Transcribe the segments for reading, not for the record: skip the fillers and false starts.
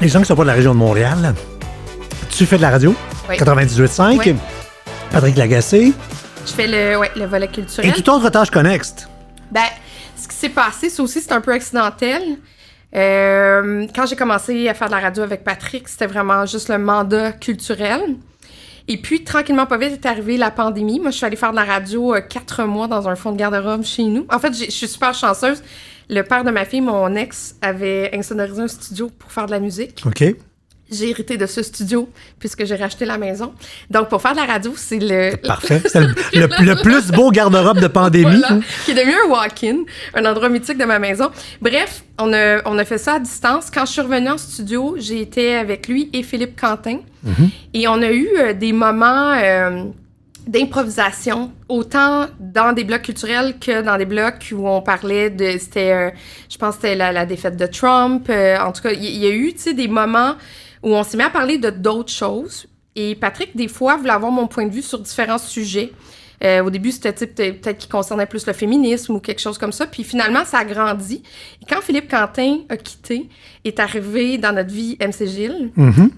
Les gens qui sont pas de la région de Montréal, tu fais de la radio, Oui. 98.5, Oui. Patrick Lagacé, Je fais le volet culturel. et toute autre tâche connexe. Ben, ce qui s'est passé, ça aussi, c'est un peu accidentel. Quand j'ai commencé à faire de la radio avec Patrick, c'était vraiment juste le mandat culturel. Et puis, tranquillement, pas vite, est arrivée la pandémie. Moi, je suis allée faire de la radio 4 mois dans un fond de garde-robe chez nous. En fait, je suis super chanceuse. Le père de ma fille, mon ex, avait insonorisé un studio pour faire de la musique. OK. J'ai hérité de ce studio puisque j'ai racheté la maison. Donc, pour faire de la radio, c'est Parfait. C'est le plus beau garde-robe de pandémie. Voilà, qui est devenu un walk-in, un endroit mythique de ma maison. Bref, on a fait ça à distance. Quand je suis revenue en studio, j'ai été avec lui et Philippe Quentin. Et on a eu des moments d'improvisation, autant dans des blocs culturels que dans des blocs où on parlait de... C'était, je pense que c'était la défaite de Trump. En tout cas, il y a eu, tu sais, des moments où on s'est mis à parler de d'autres choses. Et Patrick, des fois, voulait avoir mon point de vue sur différents sujets. Au début, c'était peut-être qui concernait plus le féminisme ou quelque chose comme ça. Puis finalement, ça a grandi. Et quand Philippe Quentin a quitté, est arrivé dans notre vie MC Gilles,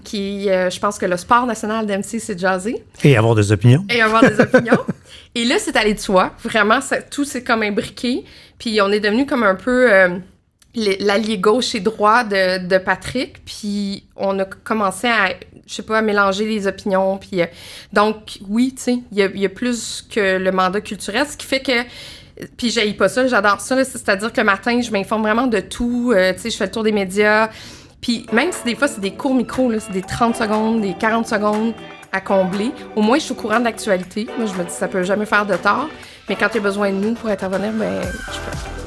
qui, je pense que le sport national d'MC, c'est jazzé. Et avoir des opinions. Et avoir des opinions. Et là, c'est allé de soi. Vraiment, tout s'est comme imbriqué. Puis on est devenu comme un peu... l'allié gauche et droit de Patrick, puis on a commencé à, je sais pas, à mélanger les opinions, puis donc, oui, tu sais, il y a plus que le mandat culturel, ce qui fait que, puis j'haïs pas ça, j'adore ça, là, c'est-à-dire que le matin, je m'informe vraiment de tout, tu sais, je fais le tour des médias, puis même si des fois, c'est des courts micros, là, c'est des 30 secondes, des 40 secondes à combler, au moins, je suis au courant de l'actualité, moi, je me dis, ça peut jamais faire de tort, mais quand tu as besoin de nous pour intervenir, ben, je peux.